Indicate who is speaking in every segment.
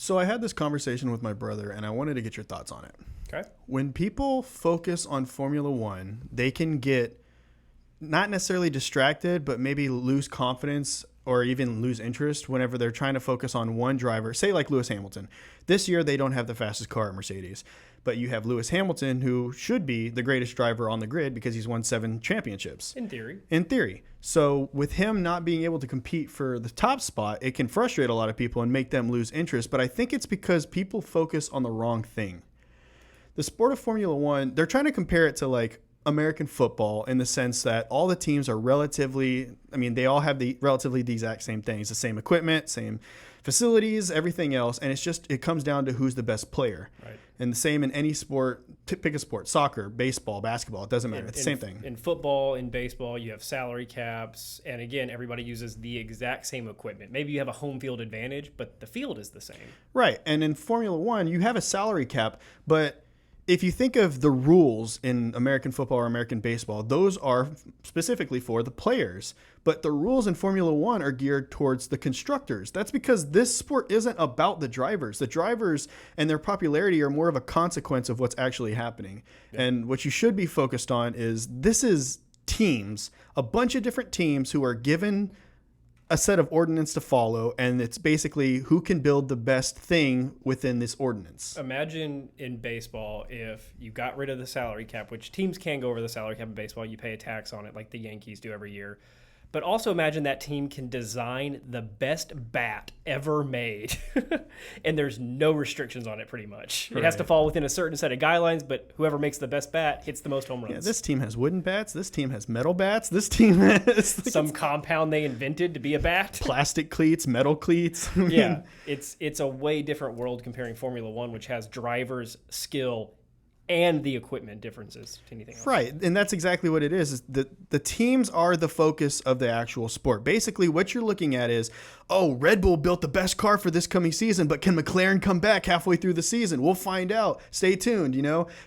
Speaker 1: So I had this conversation with my brother, and I wanted to get your thoughts on it.
Speaker 2: Okay.
Speaker 1: When people focus on Formula One, they can get not necessarily distracted, but maybe lose confidence or even lose interest whenever they're trying to focus on one driver. Say like Lewis Hamilton. This year, they don't have the fastest car at Mercedes, but you have Lewis Hamilton, who should be the greatest driver on the grid because he's won 7 championships.
Speaker 2: In theory.
Speaker 1: In theory. So with him not being able to compete for the top spot, it can frustrate a lot of people and make them lose interest. But I think it's because people focus on the wrong thing. The sport of Formula One, they're trying to compare it to like American football in the sense that all the teams are they all have relatively the exact same things, the same equipment, same facilities, everything else. And it comes down to who's the best player.
Speaker 2: Right.
Speaker 1: And the same in any sport, pick a sport, soccer, baseball, basketball, it doesn't matter. It's the same thing.
Speaker 2: In football, in baseball, you have salary caps. And again, everybody uses the exact same equipment. Maybe you have a home field advantage, but the field is the same.
Speaker 1: Right. And in Formula One, you have a salary cap, but if you think of the rules in American football or American baseball, those are specifically for the players. But the rules in Formula One are geared towards the constructors. That's because this sport isn't about the drivers. The drivers and their popularity are more of a consequence of what's actually happening. Yeah. And what you should be focused on is this is teams, a bunch of different teams who are given a set of ordinance to follow, and it's basically who can build the best thing within this ordinance.
Speaker 2: Imagine in baseball if you got rid of the salary cap, which teams can go over the salary cap in baseball. You pay a tax on it like the Yankees do every year. But also imagine that team can design the best bat ever made. And there's no restrictions on it pretty much. Right. It has to fall within a certain set of guidelines, but whoever makes the best bat hits the most home runs.
Speaker 1: Yeah, this team has wooden bats. This team has metal bats. This team has...
Speaker 2: some compound they invented to be a bat.
Speaker 1: Plastic cleats, metal cleats.
Speaker 2: Yeah, it's a way different world comparing Formula One, which has drivers' skill and the equipment differences to anything else.
Speaker 1: Right, and that's exactly what it is the teams are the focus of the actual sport. Basically, what you're looking at is, Red Bull built the best car for this coming season, but can McLaren come back halfway through the season? We'll find out. Stay tuned,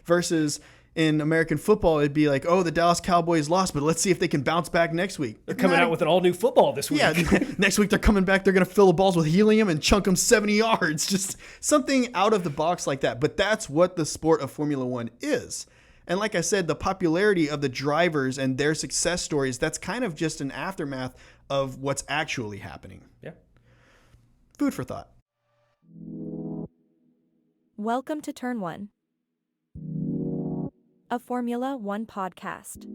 Speaker 1: versus in American football, it'd be like, the Dallas Cowboys lost, but let's see if they can bounce back next week.
Speaker 2: They're coming out with an all-new football this week.
Speaker 1: Yeah, next week they're coming back. They're going to fill the balls with helium and chunk them 70 yards. Just something out of the box like that. But that's what the sport of Formula One is. And like I said, the popularity of the drivers and their success stories, that's kind of just an aftermath of what's actually happening.
Speaker 2: Yeah.
Speaker 1: Food for thought.
Speaker 3: Welcome to Turn One, a Formula One podcast.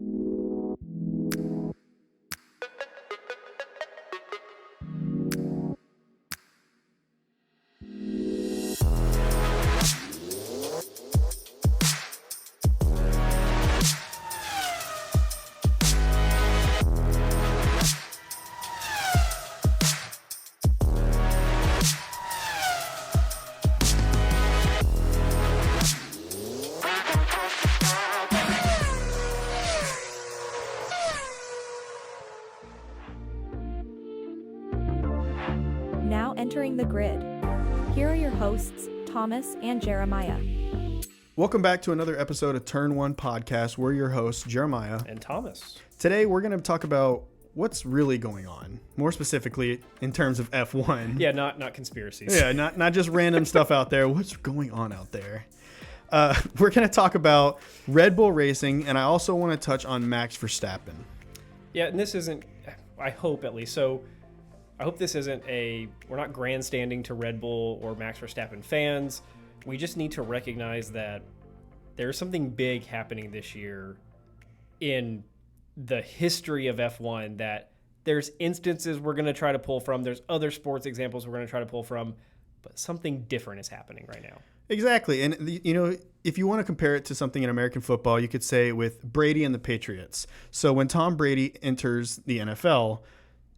Speaker 3: Now entering the grid. Here are your hosts, Thomas and Jeremiah.
Speaker 1: Welcome back to another episode of Turn One Podcast. We're your hosts, Jeremiah
Speaker 2: and Thomas.
Speaker 1: Today, we're going to talk about what's really going on, more specifically in terms of F1.
Speaker 2: Yeah, not conspiracies.
Speaker 1: Yeah, not just random stuff out there. What's going on out there? We're going to talk about Red Bull Racing, and I also want to touch on Max Verstappen.
Speaker 2: Yeah, and this isn't, I hope at least, so I hope this isn't we're not grandstanding to Red Bull or Max Verstappen fans. We just need to recognize that there's something big happening this year in the history of F1 that there's instances we're going to try to pull from. There's other sports examples we're going to try to pull from, but something different is happening right now.
Speaker 1: Exactly. And, if you want to compare it to something in American football, you could say with Brady and the Patriots. So when Tom Brady enters the NFL,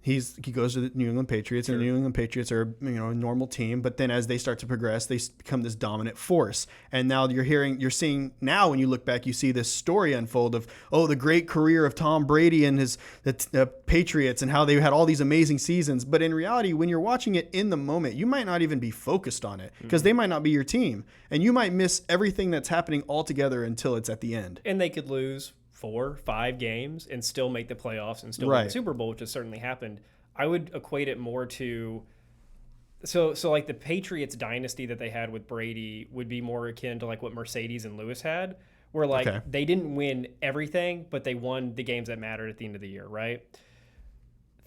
Speaker 1: he goes to the New England Patriots, and the New England Patriots are a normal team. But then as they start to progress, they become this dominant force. And now you're seeing now when you look back, you see this story unfold of the great career of Tom Brady and the Patriots and how they had all these amazing seasons. But in reality, when you're watching it in the moment, you might not even be focused on it because they might not be your team, and you might miss everything that's happening altogether until it's at the end.
Speaker 2: And they could lose 4-5 games and still make the playoffs and still win the Super Bowl, which has certainly happened. I would equate it more to So like the Patriots dynasty that they had with Brady would be more akin to like what Mercedes and Lewis had, where like they didn't win everything, but they won the games that mattered at the end of the year, right?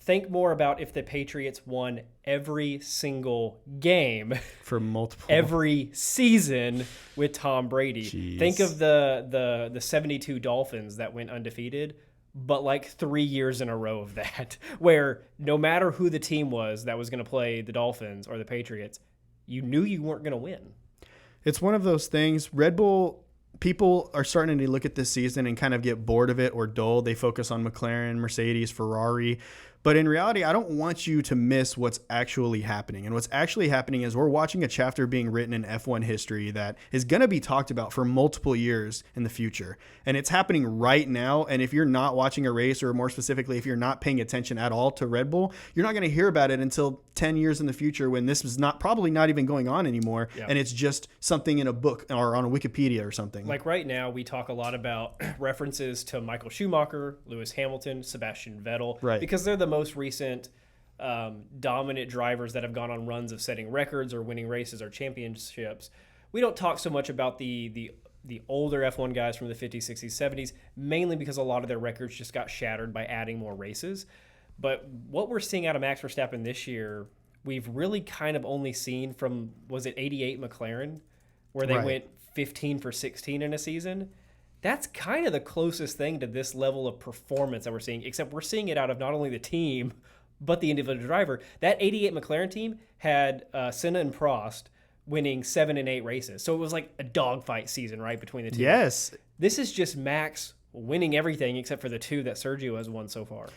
Speaker 2: Think more about if the Patriots won every single game
Speaker 1: for multiple
Speaker 2: every season with Tom Brady.
Speaker 1: Jeez.
Speaker 2: Think of the 72 Dolphins that went undefeated, but like 3 years in a row of that, where no matter who the team was that was going to play the Dolphins or the Patriots, you knew you weren't going to win.
Speaker 1: It's one of those things. Red Bull, people are starting to look at this season and kind of get bored of it or dull. They focus on McLaren, Mercedes, Ferrari. But in reality, I don't want you to miss what's actually happening. And what's actually happening is we're watching a chapter being written in F1 history that is going to be talked about for multiple years in the future. And it's happening right now. And if you're not watching a race, or more specifically, if you're not paying attention at all to Red Bull, you're not going to hear about it until 10 years in the future when this is probably not even going on anymore. Yeah. And it's just something in a book or on a Wikipedia or something.
Speaker 2: Like right now, we talk a lot about references to Michael Schumacher, Lewis Hamilton, Sebastian Vettel,
Speaker 1: right?
Speaker 2: Because they're the most recent dominant drivers that have gone on runs of setting records or winning races or championships. We don't talk so much about the older F1 guys from the 50s, 60s, 70s, mainly because a lot of their records just got shattered by adding more races. But what we're seeing out of Max Verstappen this year, we've really kind of only seen from, was it 88 McLaren, where they went 15 for 16 in a season? That's kind of the closest thing to this level of performance that we're seeing, except we're seeing it out of not only the team, but the individual driver. That 88 McLaren team had Senna and Prost winning 7 and 8 races. So it was like a dogfight season, right, between the two.
Speaker 1: Yes.
Speaker 2: This is just Max winning everything except for the 2 that Sergio has won so far.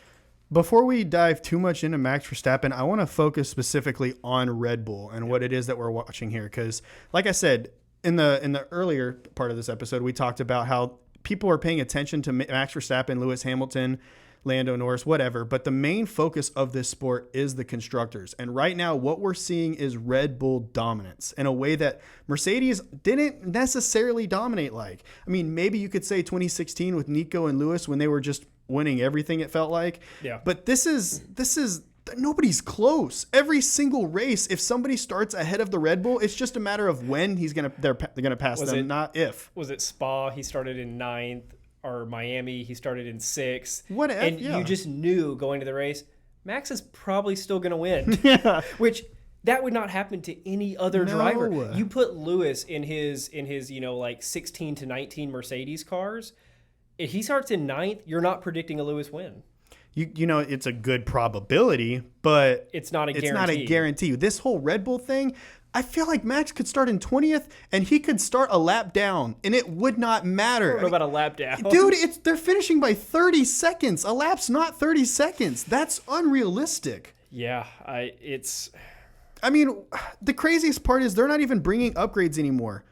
Speaker 1: Before we dive too much into Max Verstappen, I want to focus specifically on Red Bull and what it is that we're watching here. Because, like I said, in the earlier part of this episode, we talked about how people are paying attention to Max Verstappen, Lewis Hamilton, Lando Norris, whatever. But the main focus of this sport is the constructors. And right now, what we're seeing is Red Bull dominance in a way that Mercedes didn't necessarily dominate like. I mean, maybe you could say 2016 with Nico and Lewis when they were just winning everything, it felt like.
Speaker 2: Yeah.
Speaker 1: But this is nobody's close. Every single race, if somebody starts ahead of the Red Bull, it's just a matter of when they're gonna pass them, not if.
Speaker 2: Was it Spa? He started in 9th, or Miami? He started in 6th.
Speaker 1: Whatever.
Speaker 2: And you just knew going to the race, Max is probably still gonna win.
Speaker 1: Yeah.
Speaker 2: Which that would not happen to any other driver. You put Lewis in his like 16 to 19 Mercedes cars. If he starts in 9th, you're not predicting a Lewis win.
Speaker 1: You know, it's a good probability, but
Speaker 2: it's not a
Speaker 1: guarantee. This whole Red Bull thing, I feel like Max could start in 20th and he could start a lap down and it would not matter.
Speaker 2: I don't know about a lap down.
Speaker 1: Dude, they're finishing by 30 seconds. A lap's not 30 seconds. That's unrealistic.
Speaker 2: Yeah,
Speaker 1: I mean, the craziest part is they're not even bringing upgrades anymore.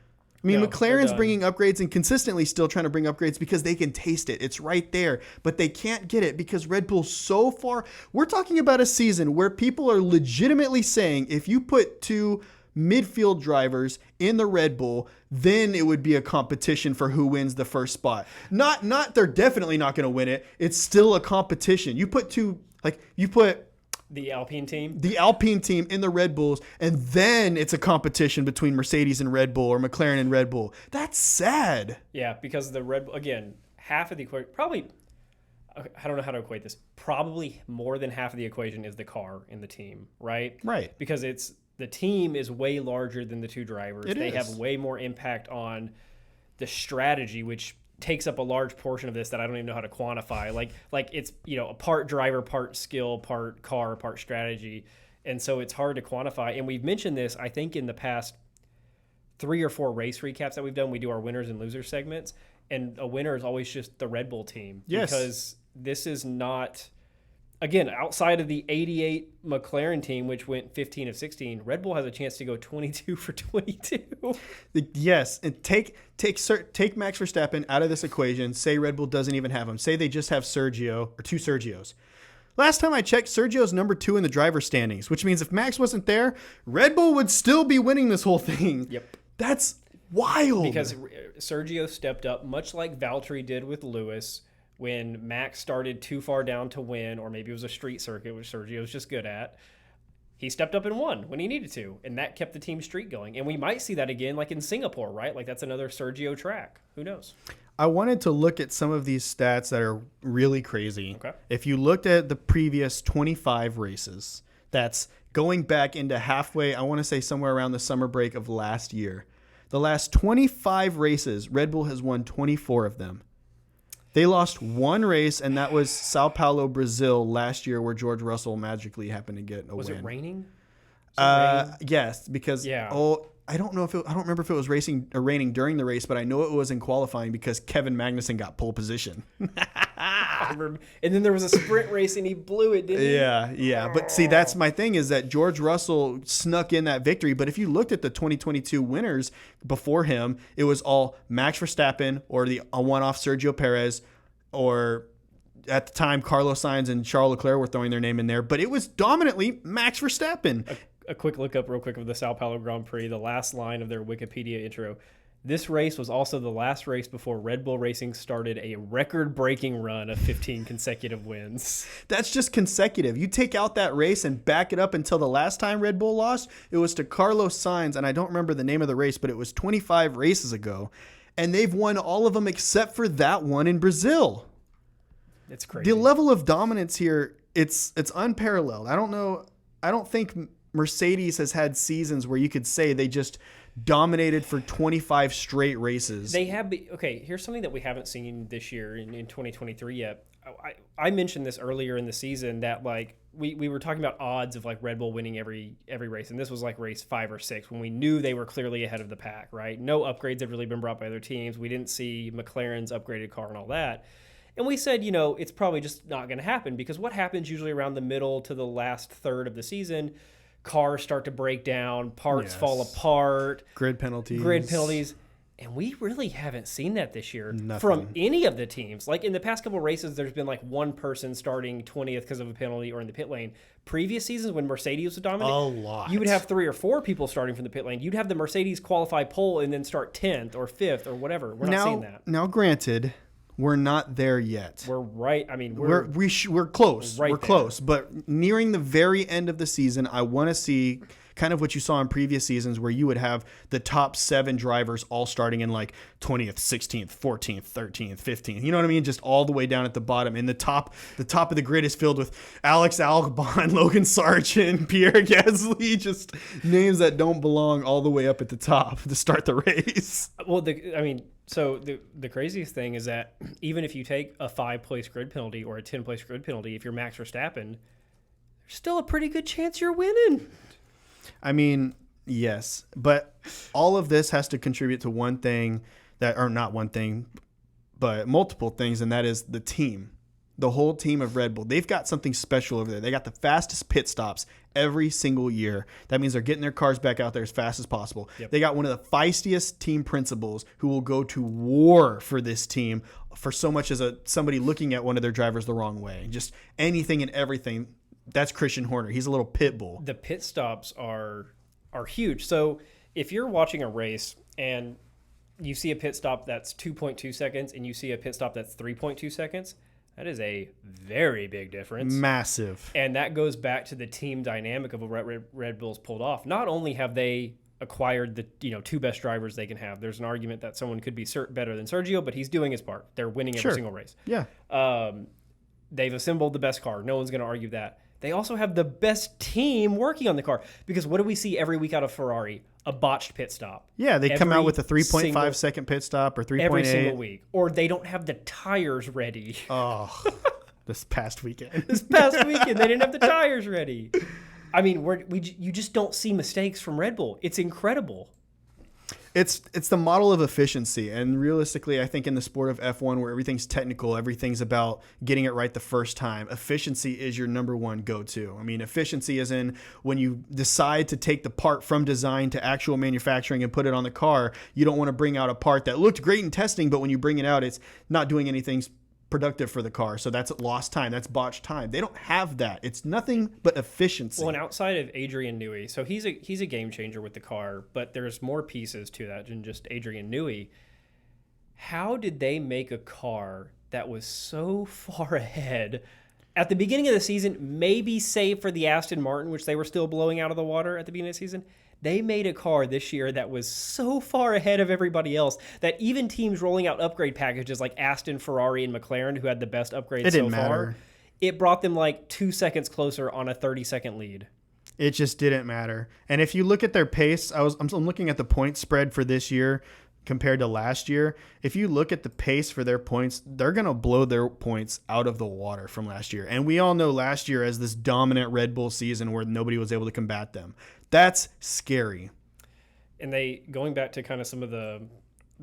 Speaker 1: I mean, McLaren's bringing upgrades and consistently still trying to bring upgrades because they can taste it. It's right there, but they can't get it because Red Bull's so far. We're talking about a season where people are legitimately saying if you put 2 midfield drivers in the Red Bull, then it would be a competition for who wins the first spot. Not they're definitely not going to win it. It's still a competition. You put the Alpine team in the Red Bulls, and then it's a competition between Mercedes and Red Bull or McLaren and Red Bull. That's sad.
Speaker 2: Yeah, because the Red Bull, again, half of the equation, probably, I don't know how to equate this, probably more than half of the equation is the car in the team, right?
Speaker 1: Right.
Speaker 2: Because the team is way larger than the 2 drivers. They have way more impact on the strategy, which takes up a large portion of this that I don't even know how to quantify. Like it's, a part driver, part skill, part car, part strategy. And so it's hard to quantify. And we've mentioned this, I think, in the past 3 or 4 race recaps that we've done. We do our winners and losers segments. And a winner is always just the Red Bull team.
Speaker 1: Yes.
Speaker 2: Because this is not, again, outside of the 88 McLaren team, which went 15 of 16, Red Bull has a chance to go 22 for 22.
Speaker 1: Yes, and take Max Verstappen out of this equation. Say Red Bull doesn't even have him. Say they just have Sergio or 2 Sergios. Last time I checked, Sergio's number 2 in the driver standings, which means if Max wasn't there, Red Bull would still be winning this whole thing.
Speaker 2: Yep.
Speaker 1: That's wild.
Speaker 2: Because Sergio stepped up, much like Valtteri did with Lewis, when Max started too far down to win, or maybe it was a street circuit, which Sergio's just good at. he stepped up and won when he needed to, and that kept the team streak going. And we might see that again, like in Singapore, right? Like that's another Sergio track. Who knows?
Speaker 1: I wanted to look at some of these stats that are really crazy.
Speaker 2: Okay.
Speaker 1: If you looked at the previous 25 races, that's going back into halfway, I want to say somewhere around the summer break of last year. The last 25 races, Red Bull has won 24 of them. They lost one race, and that was Sao Paulo, Brazil last year, where George Russell magically happened to get a
Speaker 2: Was
Speaker 1: win.
Speaker 2: it raining?
Speaker 1: Yes, because I don't remember if it was raining during the race, but I know it was in qualifying because Kevin Magnussen got pole position.
Speaker 2: I remember. And then there was a sprint race, and he blew it, didn't he?
Speaker 1: Yeah. But see, that's my thing is that George Russell snuck in that victory. But if you looked at the 2022 winners before him, it was all Max Verstappen or a one-off Sergio Perez, or at the time Carlos Sainz and Charles Leclerc were throwing their name in there. But it was dominantly Max Verstappen.
Speaker 2: A quick look up real quick of the Sao Paulo Grand Prix, the last line of their Wikipedia intro. This race was also the last race before Red Bull Racing started a record-breaking run of 15 consecutive wins.
Speaker 1: That's just consecutive. You take out that race and back it up until the last time Red Bull lost, it was to Carlos Sainz, and I don't remember the name of the race, but it was 25 races ago, and they've won all of them except for that one in Brazil.
Speaker 2: It's crazy.
Speaker 1: The level of dominance here, it's unparalleled. I don't think Mercedes has had seasons where you could say they just dominated for 25 straight races.
Speaker 2: They have. Okay, here's something that we haven't seen this year in 2023 yet. I mentioned this earlier in the season that like we were talking about odds of like Red Bull winning every race, and this was like race 5 or 6 when we knew they were clearly ahead of the pack, right? No upgrades had really been brought by other teams. We didn't see McLaren's upgraded car and all that. And we said, it's probably just not going to happen because what happens usually around the middle to the last third of the season, cars start to break down, parts fall apart.
Speaker 1: Grid penalties.
Speaker 2: And we really haven't seen that this year
Speaker 1: Nothing.
Speaker 2: from any of the teams. Like in the past couple of races, there's been like one person starting 20th because of a penalty or in the pit lane. Previous seasons when Mercedes was dominant,
Speaker 1: a lot.
Speaker 2: You would have 3 or 4 people starting from the pit lane. You'd have the Mercedes qualify pole and then start 10th or 5th or whatever. We're not seeing that.
Speaker 1: Now, granted, we're not there yet.
Speaker 2: We're right. I mean,
Speaker 1: we're close.
Speaker 2: Right
Speaker 1: we're close. But nearing the very end of the season, I want to see kind of what you saw in previous seasons where you would have the top 7 drivers all starting in like 20th, 16th, 14th, 13th, 15th. You know what I mean? Just all the way down at the bottom. And the top of the grid is filled with Alex Albon, Logan Sargent, Pierre Gasly, just names that don't belong all the way up at the top to start the race.
Speaker 2: Well, so the craziest thing is that even if you take a 5-place grid penalty or a 10-place grid penalty, if you're Max Verstappen, there's still a pretty good chance you're winning.
Speaker 1: I mean, yes, but all of this has to contribute to one thing or not one thing, but multiple things, and that is the team. The whole team of Red Bull. They've got something special over there. They got the fastest pit stops every single year. That means they're getting their cars back out there as fast as possible. Yep. They got one of the feistiest team principals who will go to war for this team for so much as somebody looking at one of their drivers the wrong way. Just anything and everything. That's Christian Horner. He's a little pit bull.
Speaker 2: The pit stops are huge. So if you're watching a race and you see a pit stop that's 2.2 seconds and you see a pit stop that's 3.2 seconds, that is a very big difference.
Speaker 1: Massive.
Speaker 2: And that goes back to the team dynamic of what Red Bull's pulled off. Not only have they acquired the 2 best drivers they can have. There's an argument that someone could be better than Sergio, but he's doing his part. They're winning every single race.
Speaker 1: Yeah.
Speaker 2: They've assembled the best car. No one's going to argue that. They also have the best team working on the car. Because what do we see every week out of Ferrari? A botched pit stop.
Speaker 1: Yeah, they come out with a 3.5 second pit stop or 3.8.
Speaker 2: Every single week. Or they don't have the tires ready.
Speaker 1: Oh, this past weekend.
Speaker 2: They didn't have the tires ready. I mean, you just don't see mistakes from Red Bull. It's incredible.
Speaker 1: It's the model of efficiency, and realistically, I think in the sport of F1 where everything's technical, everything's about getting it right the first time, efficiency is your number one go-to. I mean, efficiency is in when you decide to take the part from design to actual manufacturing and put it on the car, you don't want to bring out a part that looked great in testing, but when you bring it out, it's not doing anything productive for the car. So that's lost time. That's botched time. They don't have that. It's nothing but efficiency.
Speaker 2: Well, and outside of Adrian Newey, so he's a game changer with the car, but there's more pieces to that than just Adrian Newey. How did they make a car that was so far ahead At the beginning of the season, maybe save for the Aston Martin, which they were still blowing out of the water at the beginning of the season, they made a car this year that was so far ahead of everybody else that even teams rolling out upgrade packages like Aston, Ferrari, and McLaren, who had the best upgrades so far, it brought them like 2 seconds closer on a 30-second lead.
Speaker 1: It just didn't matter. And if you look at their pace, I'm looking at the point spread for this year compared to last year. If you look at the pace for their points, they're going to blow their points out of the water from last year. And we all know last year as this dominant Red Bull season where nobody was able to combat them. That's scary.
Speaker 2: And going back to kind of some of the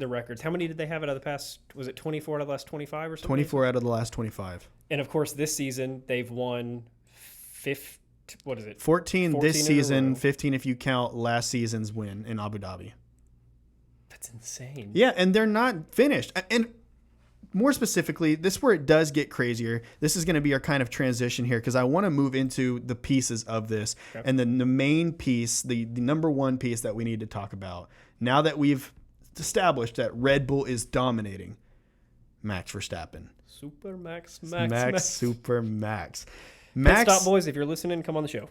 Speaker 2: records, how many did they have out of the past? Was it 24 out of the last 25 or something?
Speaker 1: 24 out of the last 25.
Speaker 2: And of course, this season they've won
Speaker 1: 14 this season, 15 if you count last season's win in Abu Dhabi.
Speaker 2: That's insane.
Speaker 1: Yeah, and they're not finished. And more specifically, this is where it does get crazier. This is going to be our kind of transition here because I want to move into the pieces of this. Okay. And then the main piece, the number one piece that we need to talk about, now that we've established that Red Bull is dominating, Max Verstappen.
Speaker 2: Super Max.
Speaker 1: Super Max.
Speaker 2: Pit Stop Boys, if you're listening, come on the show.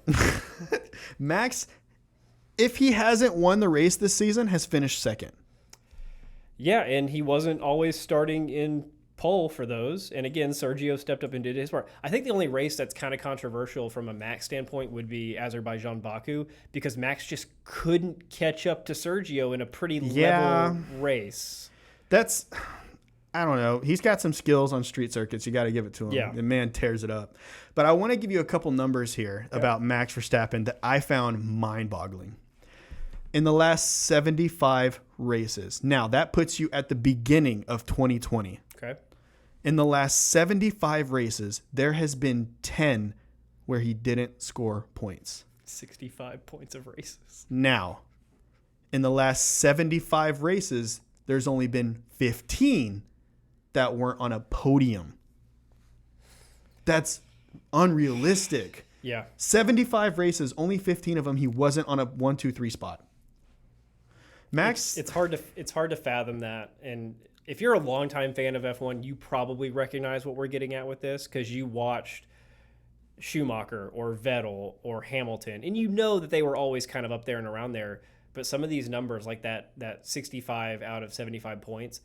Speaker 1: Max, if he hasn't won the race this season, has finished second.
Speaker 2: Yeah, and he wasn't always starting in pole for those. And again, Sergio stepped up and did his part. I think the only race that's kind of controversial from a Max standpoint would be Azerbaijan Baku, because Max just couldn't catch up to Sergio in a pretty level race.
Speaker 1: That's, I don't know. He's got some skills on street circuits. You got to give it to him.
Speaker 2: Yeah.
Speaker 1: The man tears it up. But I want to give you a couple numbers here about Max Verstappen that I found mind-boggling. In the last 75 races. Now, that puts you at the beginning of 2020.
Speaker 2: Okay.
Speaker 1: In the last 75 races, there has been 10 where he didn't score points.
Speaker 2: 65 points of races.
Speaker 1: Now, in the last 75 races, there's only been 15 that weren't on a podium. That's unrealistic.
Speaker 2: Yeah.
Speaker 1: 75 races, only 15 of them he wasn't on a 1, 2, 3 spot. Max,
Speaker 2: it's hard to fathom that. And if you're a longtime fan of F1, you probably recognize what we're getting at with this because you watched Schumacher or Vettel or Hamilton, and you know that they were always kind of up there and around there. But some of these numbers, like that 65 out of 75 points,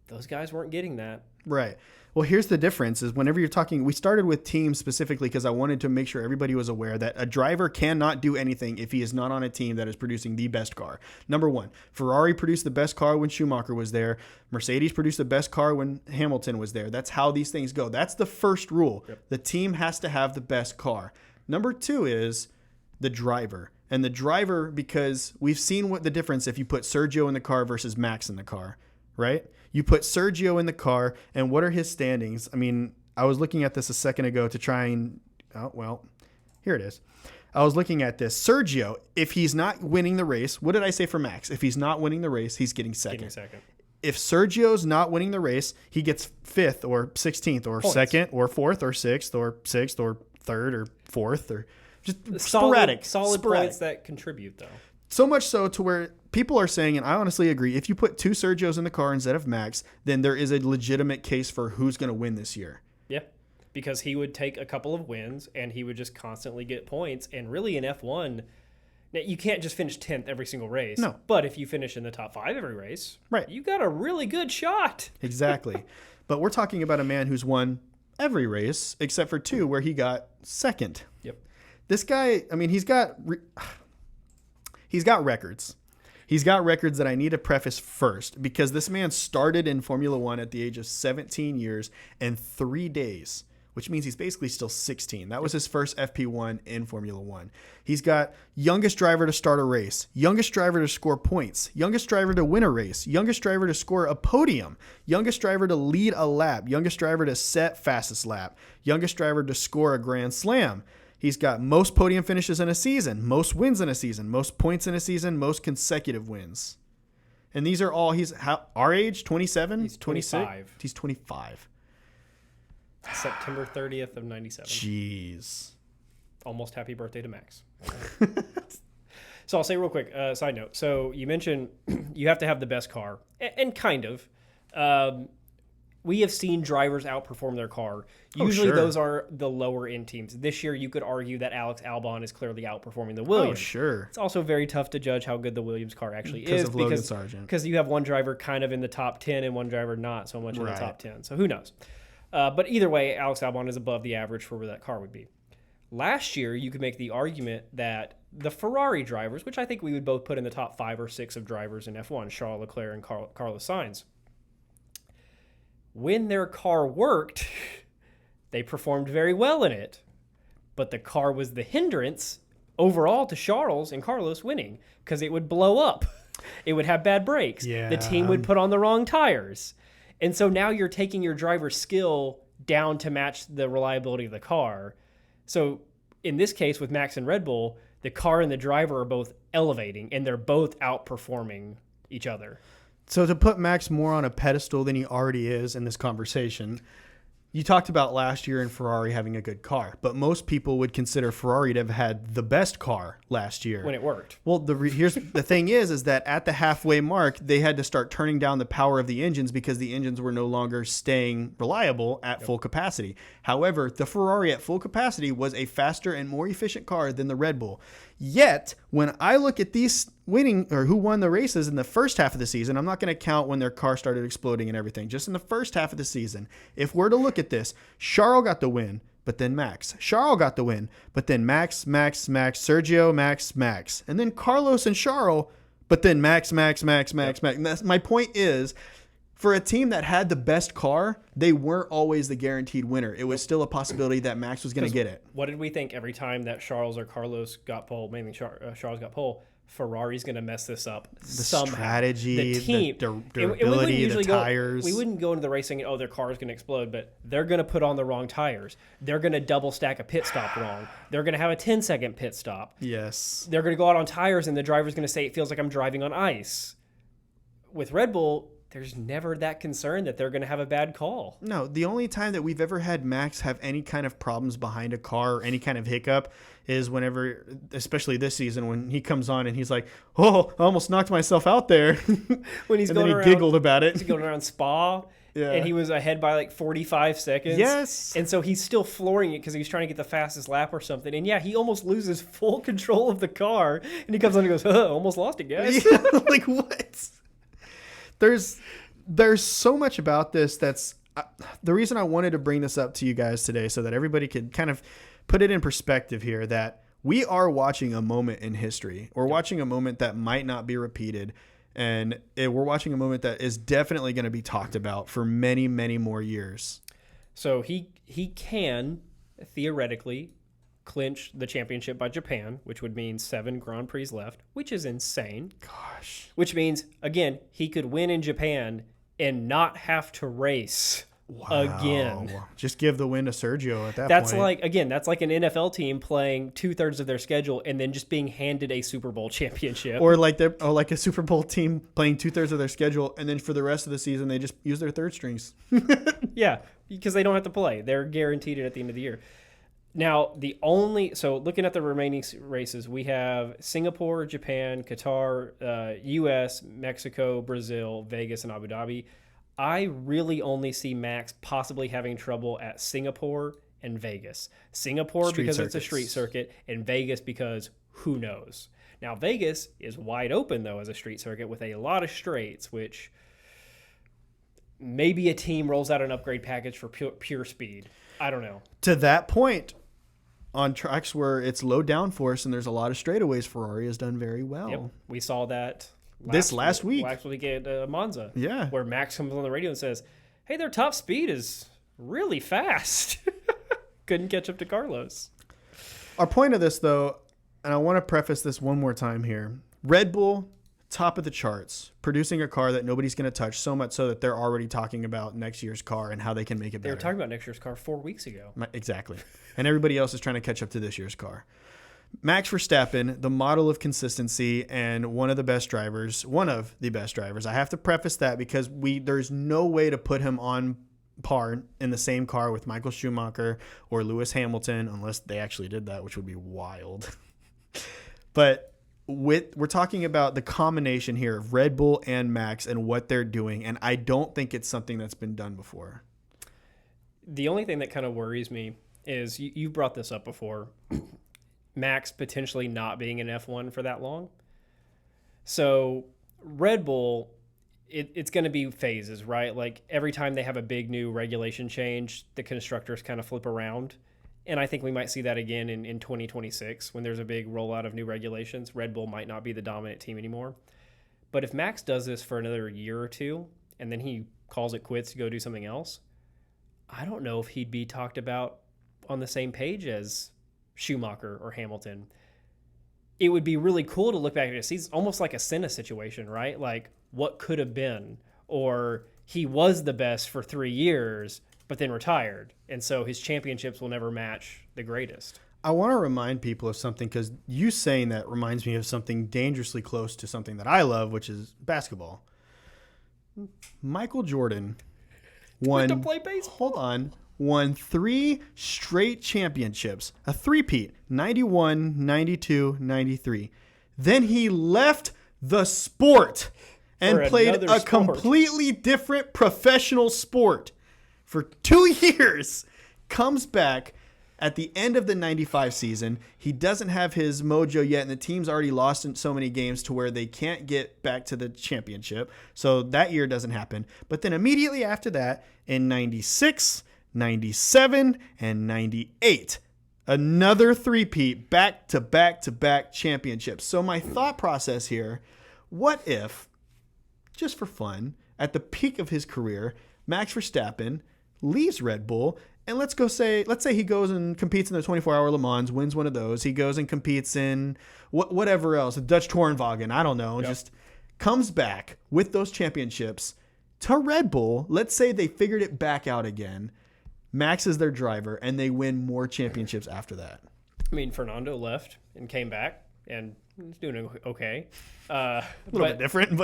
Speaker 2: those guys weren't getting that.
Speaker 1: Right. Well, here's the difference is whenever you're talking, we started with teams specifically because I wanted to make sure everybody was aware that a driver cannot do anything if he is not on a team that is producing the best car. Number one, Ferrari produced the best car when Schumacher was there. Mercedes produced the best car when Hamilton was there. That's how these things go. That's the first rule. Yep. The team has to have the best car. Number two is the driver. And the driver, because we've seen what the difference if you put Sergio in the car versus Max in the car, right? You put Sergio in the car, and what are his standings? I mean, I was looking at this a second ago to try and, here it is. I was looking at this. Sergio, if he's not winning the race, what did I say for Max? If he's not winning the race, he's getting second. If Sergio's not winning the race, he gets 5th or 16th or points. 2nd or 4th or 6th or 6th or 3rd or 4th or just sporadic
Speaker 2: points that contribute, though.
Speaker 1: So much so to where people are saying, and I honestly agree, if you put 2 Sergios in the car instead of Max, then there is a legitimate case for who's going to win this year.
Speaker 2: Yeah, because he would take a couple of wins and he would just constantly get points. And really in F1, now you can't just finish 10th every single race.
Speaker 1: No.
Speaker 2: But if you finish in the top 5 every race,
Speaker 1: right,
Speaker 2: you got a really good shot.
Speaker 1: Exactly. But we're talking about a man who's won every race except for 2 where he got second.
Speaker 2: Yep.
Speaker 1: This guy, I mean, he's got records. He's got records that I need to preface first because this man started in Formula One at the age of 17 years and 3 days, which means he's basically still 16. That was his first FP1 in Formula One. He's got youngest driver to start a race, youngest driver to score points, youngest driver to win a race, youngest driver to score a podium, youngest driver to lead a lap, youngest driver to set fastest lap, youngest driver to score a Grand Slam. He's got most podium finishes in a season, most wins in a season, most points in a season, most consecutive wins. And these are all, our age, 27?
Speaker 2: He's 25.
Speaker 1: He's 25.
Speaker 2: September 30th of 97.
Speaker 1: Jeez.
Speaker 2: Almost happy birthday to Max. So I'll say real quick, side note. So you mentioned you have to have the best car, and kind of. we have seen drivers outperform their car. Usually
Speaker 1: sure.
Speaker 2: those are the lower end teams. This year you could argue that Alex Albon is clearly outperforming the Williams.
Speaker 1: Oh, sure.
Speaker 2: It's also very tough to judge how good the Williams car actually
Speaker 1: Because
Speaker 2: is
Speaker 1: of Logan Sargent.
Speaker 2: because you have one driver kind of in the top 10 and one driver not so much in the
Speaker 1: Right.
Speaker 2: top 10. So who knows? But either way, Alex Albon is above the average for where that car would be. Last year, you could make the argument that the Ferrari drivers, which I think we would both put in the top 5 or 6 of drivers in F1, Charles Leclerc and Carlos Sainz, when their car worked, they performed very well in it. But the car was the hindrance overall to Charles and Carlos winning because it would blow up. It would have bad brakes.
Speaker 1: Yeah.
Speaker 2: The team would put on the wrong tires. And so now you're taking your driver's skill down to match the reliability of the car. So in this case with Max and Red Bull, the car and the driver are both elevating and they're both outperforming each other.
Speaker 1: So to put Max more on a pedestal than he already is in this conversation, you talked about last year in Ferrari having a good car, but most people would consider Ferrari to have had the best car last year.
Speaker 2: When it worked.
Speaker 1: Well, here's the thing is that at the halfway mark, they had to start turning down the power of the engines because the engines were no longer staying reliable at full capacity. However, the Ferrari at full capacity was a faster and more efficient car than the Red Bull. Yet, when I look at these winning or who won the races in the first half of the season, I'm not going to count when their car started exploding and everything, just in the first half of the season. If we're to look at this, Charles got the win, but then Max. Charles got the win, but then Max, Sergio, Max. And then Carlos and Charles, but then Max. That's, my point is, for a team that had the best car, they weren't always the guaranteed winner. It was still a possibility that Max was going to get it.
Speaker 2: What did we think every time that Charles or Carlos got pole, mainly Charles got pole? Ferrari's going to mess this up somehow.
Speaker 1: Strategy,
Speaker 2: the team,
Speaker 1: the durability, the tires.
Speaker 2: We wouldn't go into the race saying, oh, their car is going to explode, but they're going to put on the wrong tires. They're going to double stack a pit stop wrong. They're going to have a 10-second pit stop.
Speaker 1: Yes.
Speaker 2: They're going to go out on tires, and the driver's going to say, it feels like I'm driving on ice. With Red Bull, there's never that concern that they're going to have a bad call.
Speaker 1: No, the only time that we've ever had Max have any kind of problems behind a car or any kind of hiccup is whenever, especially this season, when he comes on and he's like, oh, I almost knocked myself out there.
Speaker 2: When he's
Speaker 1: and
Speaker 2: going
Speaker 1: then he
Speaker 2: around,
Speaker 1: giggled about it.
Speaker 2: He's going around Spa, and he was ahead by like 45 seconds.
Speaker 1: Yes.
Speaker 2: And so he's still flooring it because he was trying to get the fastest lap or something. And yeah, he almost loses full control of the car. And he comes on and goes, almost lost it, guys.
Speaker 1: Yeah, like what? There's so much about this that's the reason I wanted to bring this up to you guys today so that everybody could kind of put it in perspective here that we are watching a moment in history. We're watching a moment that might not be repeated. And we're watching a moment that is definitely going to be talked about for many, many more years.
Speaker 2: So he can theoretically clinch the championship by Japan, which would mean 7 Grand Prix left, which is insane.
Speaker 1: Gosh.
Speaker 2: Which means, again, he could win in Japan and not have to race again.
Speaker 1: Just give the win to Sergio at that
Speaker 2: That's
Speaker 1: point.
Speaker 2: that's like an NFL team playing 2/3 of their schedule and then just being handed a Super Bowl championship.
Speaker 1: Or like a Super Bowl team playing 2/3 of their schedule, and then for the rest of the season they just use their third strings.
Speaker 2: Yeah, because they don't have to play. They're guaranteed it at the end of the year. Now, looking at the remaining races, we have Singapore, Japan, Qatar, U.S., Mexico, Brazil, Vegas, and Abu Dhabi. I really only see Max possibly having trouble at Singapore and Vegas. Singapore because it's a street circuit, and Vegas because who knows. Now, Vegas is wide open, though, as a street circuit with a lot of straights, which maybe a team rolls out an upgrade package for pure speed. I don't know.
Speaker 1: To that point, on tracks where it's low downforce and there's a lot of straightaways, Ferrari has done very well.
Speaker 2: Yep. We saw that
Speaker 1: last week.
Speaker 2: Last week at Monza.
Speaker 1: Yeah.
Speaker 2: Where Max comes on the radio and says, hey, their top speed is really fast. Couldn't catch up to Carlos.
Speaker 1: Our point of this, though, and I want to preface this one more time here. Red Bull, top of the charts, producing a car that nobody's going to touch, so much so that they're already talking about next year's car and how they can make it better.
Speaker 2: They were talking about next year's car 4 weeks ago.
Speaker 1: Exactly. And everybody else is trying to catch up to this year's car. Max Verstappen, the model of consistency and one of the best drivers. I have to preface that because there's no way to put him on par in the same car with Michael Schumacher or Lewis Hamilton, unless they actually did that, which would be wild. But we're talking about the combination here of Red Bull and Max and what they're doing, and I don't think it's something that's been done before.
Speaker 2: The only thing that kind of worries me is you brought this up before, Max potentially not being in F1 for that long. So Red Bull, it's going to be phases, right? Like every time they have a big new regulation change, the constructors kind of flip around. And I think we might see that again in 2026 when there's a big rollout of new regulations. Red Bull might not be the dominant team anymore. But if Max does this for another year or two and then he calls it quits to go do something else, I don't know if he'd be talked about on the same page as Schumacher or Hamilton. It would be really cool to look back at this. He's almost like a Senna situation, right? Like what could have been, or he was the best for 3 years, but then retired. And so his championships will never match the greatest.
Speaker 1: I want to remind people of something, because you saying that reminds me of something dangerously close to something that I love, which is basketball. Michael Jordan won,
Speaker 2: to play baseball.
Speaker 1: Won 3 straight championships, a three-peat, 91, 92, 93. Then he left the sport and played a completely different professional sport for 2 years. Comes back at the end of the 95 season. He doesn't have his mojo yet, and the team's already lost in so many games to where they can't get back to the championship. So that year doesn't happen. But then immediately after that, in 96, 97, and 98, another three-peat, back-to-back-to-back championships. So my thought process here, what if, just for fun, at the peak of his career, Max Verstappen leaves Red Bull, and let's say he goes and competes in the 24-hour Le Mans, wins one of those. He goes and competes in whatever else, the Dutch Tourenwagen, I don't know, just comes back with those championships to Red Bull. Let's say they figured it back out again. Max is their driver, and they win more championships after that.
Speaker 2: I mean, Fernando left and came back, and he's doing okay.
Speaker 1: A little bit different,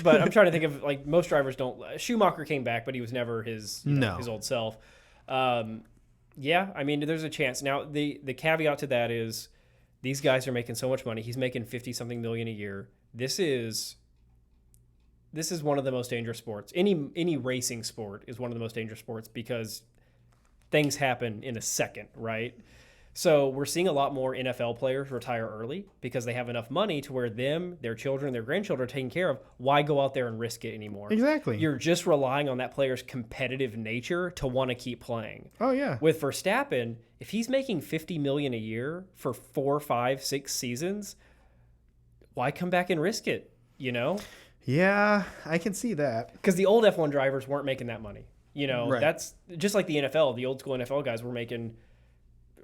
Speaker 1: but
Speaker 2: I'm trying to think of, like, most drivers don't. Schumacher came back, but he was never his his old self. Yeah, I mean, there's a chance. Now, the caveat to that is these guys are making so much money. He's making 50-something million a year. This is one of the most dangerous sports. Any racing sport is one of the most dangerous sports because things happen in a second, right? So we're seeing a lot more NFL players retire early because they have enough money to where their children, their grandchildren are taken care of. Why go out there and risk it anymore?
Speaker 1: Exactly.
Speaker 2: You're just relying on that player's competitive nature to want to keep playing.
Speaker 1: Oh, yeah.
Speaker 2: With Verstappen, if he's making $50 million a year for 4, 5, 6 seasons, why come back and risk it,
Speaker 1: Yeah, I can see that.
Speaker 2: Because the old F1 drivers weren't making that money.
Speaker 1: Right.
Speaker 2: That's just like the NFL. The old school NFL guys were making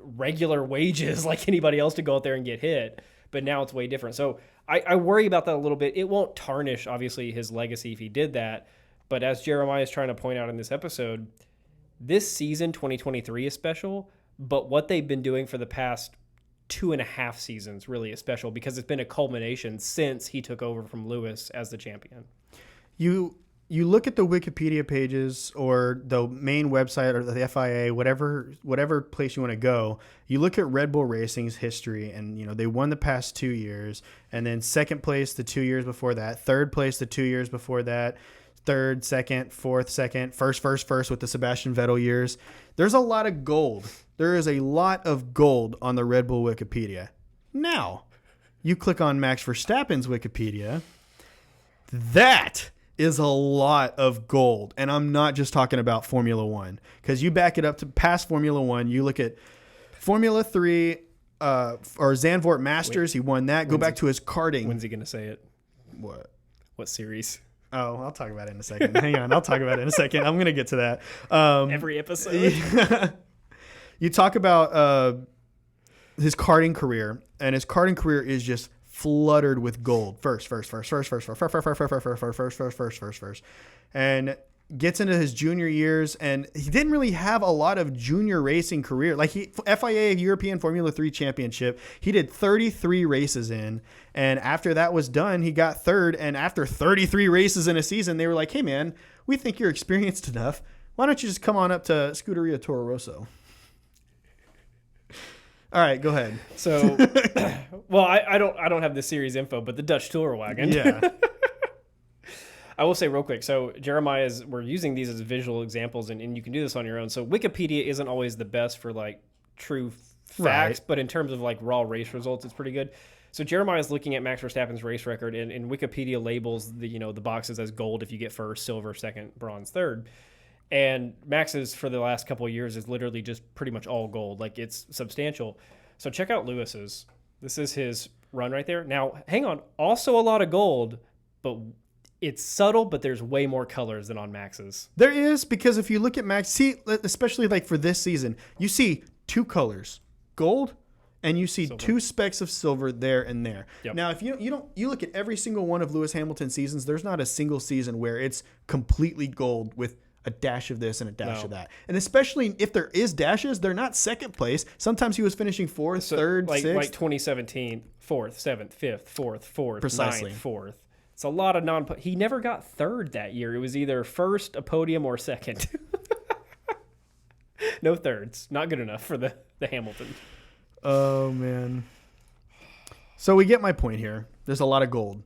Speaker 2: regular wages like anybody else to go out there and get hit, but now it's way different. So I worry about that a little bit. It won't tarnish, obviously, his legacy if he did that, but as Jeremiah is trying to point out in this episode, this season 2023 is special, but what they've been doing for the past 2.5 seasons really is special because it's been a culmination since he took over from Lewis as the champion.
Speaker 1: You look at the Wikipedia pages or the main website or the FIA, whatever place you want to go. You look at Red Bull Racing's history, and they won the past 2 years, and then second place the 2 years before that, third place the 2 years before that, third, second, fourth, second, first with the Sebastian Vettel years. There's a lot of gold. There is a lot of gold on the Red Bull Wikipedia. Now, you click on Max Verstappen's Wikipedia. That is a lot of gold. And I'm not just talking about Formula One, because you back it up to past Formula One. You look at Formula 3 or Zandvoort Masters. He won that. Go back to his karting.
Speaker 2: When's he going to say it?
Speaker 1: What
Speaker 2: series?
Speaker 1: Oh, I'll talk about it in a second. Hang on. I'll talk about it in a second. I'm going to get to that.
Speaker 2: Every episode.
Speaker 1: You talk about his karting career, and his karting career is just fluttered with gold. First. And gets into his junior years, and he didn't really have a lot of junior racing career. Like FIA European Formula 3 Championship, he did 33 races in, and after that was done, he got third, and after 33 races in a season, they were like, hey man, we think you're experienced enough. Why don't you just come on up to Scuderia Toro Rosso? All right, go ahead.
Speaker 2: So, well, I don't have the series info, but the Dutch Tour wagon.
Speaker 1: Yeah.
Speaker 2: I will say real quick. So we're using these as visual examples, and you can do this on your own. So Wikipedia isn't always the best for like true facts, but in terms of like raw race results, it's pretty good. So Jeremiah is looking at Max Verstappen's race record, and Wikipedia labels the boxes as gold if you get first, silver second, bronze third. And Max's for the last couple of years is literally just pretty much all gold. Like, it's substantial. So check out Lewis's. This is his run right there. Now, hang on. Also a lot of gold, but it's subtle, but there's way more colors than on Max's.
Speaker 1: There is, because if you look at Max, see, especially like for this season, you see two colors, gold, and you see
Speaker 2: Silver.
Speaker 1: two specks of silver there and there.
Speaker 2: Yep.
Speaker 1: Now, if you look at every single one of Lewis Hamilton's seasons, there's not a single season where it's completely gold with a dash of this and a dash of that. And especially if there is dashes, they're not second place. Sometimes he was finishing fourth, third,
Speaker 2: like,
Speaker 1: sixth.
Speaker 2: Like 2017, fourth, seventh, fifth, fourth,
Speaker 1: Precisely.
Speaker 2: ninth, fourth. It's a lot of he never got third that year. It was either first, a podium, or second. No thirds. Not good enough for the Hamilton.
Speaker 1: Oh, man. So we get my point here. There's a lot of gold.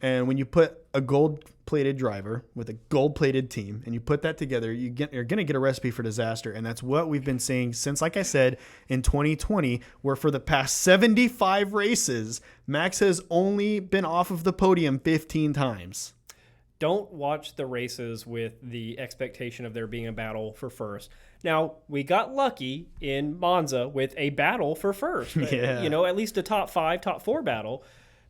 Speaker 1: And when you put a gold-plated driver with a gold-plated team and you put that together, you're going to get a recipe for disaster. And that's what we've been seeing since, like I said, in 2020, where for the past 75 races, Max has only been off of the podium 15 times.
Speaker 2: Don't watch the races with the expectation of there being a battle for first. Now, we got lucky in Monza with a battle for first.
Speaker 1: Yeah.
Speaker 2: At least a top 5, top 4 battle.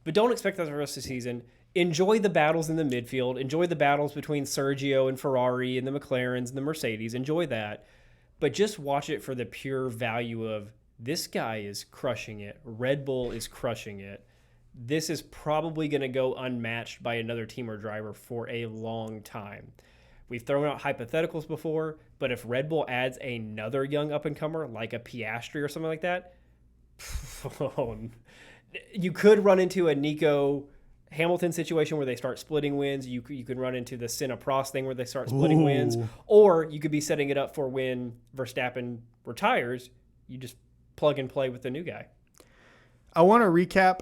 Speaker 2: But don't expect that the rest of the season. Enjoy the battles in the midfield. Enjoy the battles between Sergio and Ferrari and the McLarens and the Mercedes. Enjoy that. But just watch it for the pure value of this guy is crushing it. Red Bull is crushing it. This is probably going to go unmatched by another team or driver for a long time. We've thrown out hypotheticals before, but if Red Bull adds another young up-and-comer like a Piastri or something like that, you could run into a Nico Hamilton situation where they start splitting wins. You could run into the Senna Prost thing where they start splitting wins. Or you could be setting it up for when Verstappen retires, you just plug and play with the new guy.
Speaker 1: I want to recap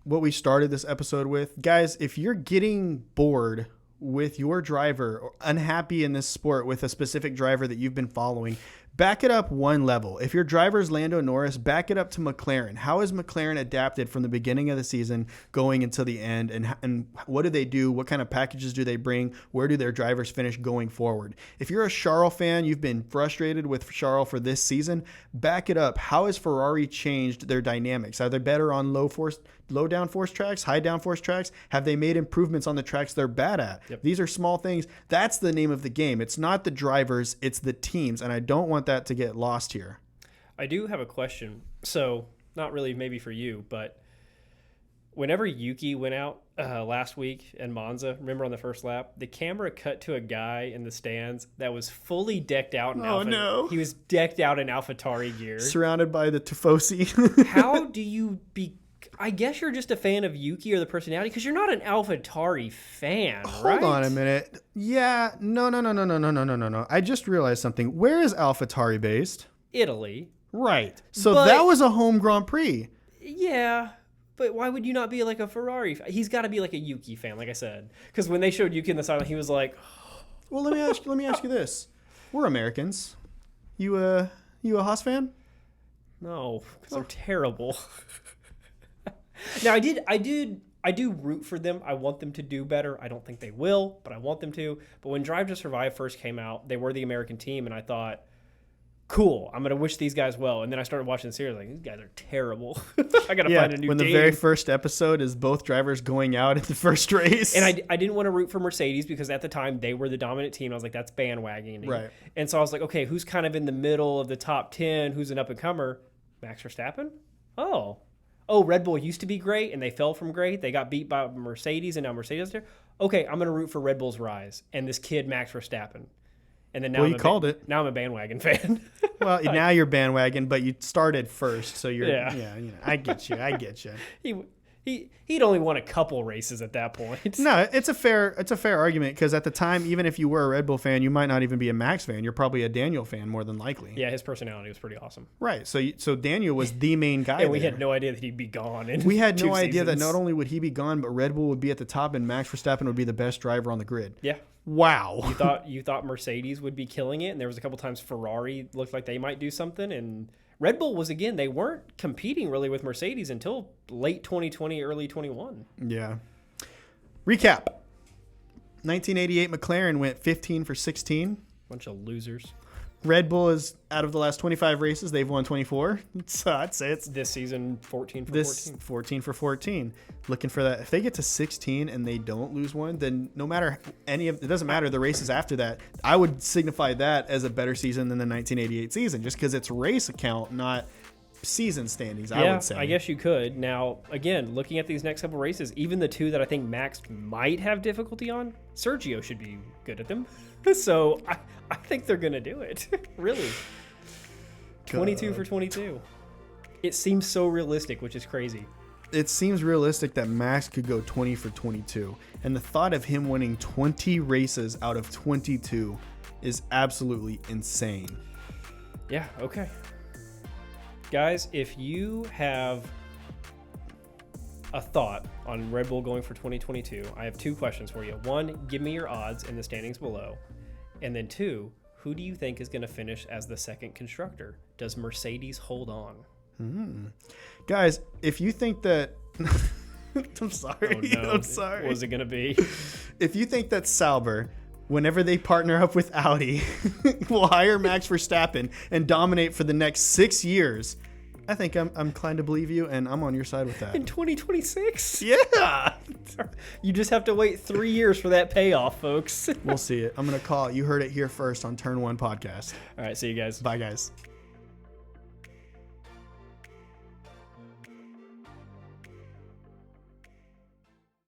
Speaker 1: what we started this episode with. Guys, if you're getting bored with your driver or unhappy in this sport with a specific driver that you've been following, back it up one level. If your driver is Lando Norris, back it up to McLaren. How has McLaren adapted from the beginning of the season going until the end? And what do they do? What kind of packages do they bring? Where do their drivers finish going forward? If you're a Charles fan, you've been frustrated with Charles for this season, back it up. How has Ferrari changed their dynamics? Are they better on low downforce tracks, high downforce tracks? Have they made improvements on the tracks they're bad at?
Speaker 2: Yep.
Speaker 1: These are small things. That's the name of the game. It's not the drivers, it's the teams. And I don't want that to get lost here.
Speaker 2: I do have a question. So, not really maybe for you, but whenever Yuki went out last week in Monza, remember on the first lap, the camera cut to a guy in the stands that was fully decked out in
Speaker 1: no.
Speaker 2: He was decked out in AlphaTauri gear.
Speaker 1: Surrounded by the Tifosi.
Speaker 2: How do you I guess you're just a fan of Yuki or the personality because you're not an AlphaTauri fan, right?
Speaker 1: Hold on a minute. Yeah, no. I just realized something. Where is AlphaTauri based?
Speaker 2: Italy.
Speaker 1: Right. So
Speaker 2: But-
Speaker 1: that was a home Grand Prix.
Speaker 2: Yeah, but why would you not be like a Ferrari fan? He's got to be like a Yuki fan, like I said. Because when they showed Yuki in the silent, he was like,
Speaker 1: Well, let me ask you this. We're Americans. You a Haas fan?
Speaker 2: no, because they're terrible. Now, I do root for them. I want them to do better. I don't think they will, but I want them to. But when Drive to Survive first came out, they were the American team, and I thought, cool, I'm going to wish these guys well. And then I started watching the series, like, these guys are terrible. I got to find a new
Speaker 1: when
Speaker 2: team.
Speaker 1: the very first episode is both drivers going out at the first race.
Speaker 2: And I didn't want to root for Mercedes because at the time they were the dominant team. I was like, that's bandwagoning.
Speaker 1: Right.
Speaker 2: And so I was like, okay, who's kind of in the middle of the top 10? Who's an up-and-comer? Max Verstappen? Oh, Red Bull used to be great, and they fell from great. They got beat by Mercedes, and now Mercedes is there. Okay, I'm going to root for Red Bull's rise and this kid, Max Verstappen. And then now
Speaker 1: you called it.
Speaker 2: Now I'm a bandwagon fan.
Speaker 1: Well, now you're bandwagon, but you started first, so you're
Speaker 2: Yeah.
Speaker 1: I get you.
Speaker 2: He'd only won a couple races at that point.
Speaker 1: No, it's a fair argument because at the time, even if you were a Red Bull fan, you might not even be a Max fan. You're probably a Daniel fan more than likely.
Speaker 2: Yeah, his personality was pretty awesome.
Speaker 1: Right. So Daniel was the main guy.
Speaker 2: And we
Speaker 1: there.
Speaker 2: had no idea that he'd be gone.
Speaker 1: We had no idea that
Speaker 2: seasons.
Speaker 1: not only would he be gone, but Red Bull would be at the top and Max Verstappen would be the best driver on the grid.
Speaker 2: Yeah.
Speaker 1: Wow.
Speaker 2: You thought Mercedes would be killing it, and there was a couple times Ferrari looked like they might do something, and Red Bull was, again, they weren't competing really with Mercedes until late 2020, early 21.
Speaker 1: Yeah. Recap. 1988 McLaren went 15 for 16.
Speaker 2: Bunch of losers.
Speaker 1: Red Bull is, out of the last 25 races, they've won 24. So I'd say it's
Speaker 2: This season, 14 for
Speaker 1: this
Speaker 2: 14.
Speaker 1: 14 for 14. Looking for that. If they get to 16 and they don't lose one, then no matter it doesn't matter the races after that. I would signify that as a better season than the 1988 season, just because it's race account, not season standings. I would say.
Speaker 2: I guess you could. Now, again, looking at these next couple races, even the two that I think Max might have difficulty on, Sergio should be good at them. So I think they're going to do it. Really. 22 for 22. It seems so realistic, which is crazy.
Speaker 1: It seems realistic that Max could go 20 for 22. And the thought of him winning 20 races out of 22 is absolutely insane.
Speaker 2: Yeah, okay. Guys, if you have a thought on Red Bull going for 2022, I have two questions for you. One, give me your odds in the standings below. And then two, who do you think is going to finish as the second constructor? Does Mercedes hold on?
Speaker 1: Guys, if you think that... I'm sorry.
Speaker 2: Oh, no.
Speaker 1: I'm sorry.
Speaker 2: What was it going to be?
Speaker 1: If you think that Sauber, whenever they partner up with Audi, will hire Max Verstappen and dominate for the next 6 years, I think I'm inclined to believe you, and I'm on your side with that.
Speaker 2: In 2026?
Speaker 1: Yeah.
Speaker 2: You just have to wait 3 years for that payoff, folks.
Speaker 1: We'll see it. I'm going to call it. You heard it here first on Turn 1 podcast.
Speaker 2: All right, see you guys.
Speaker 1: Bye, guys.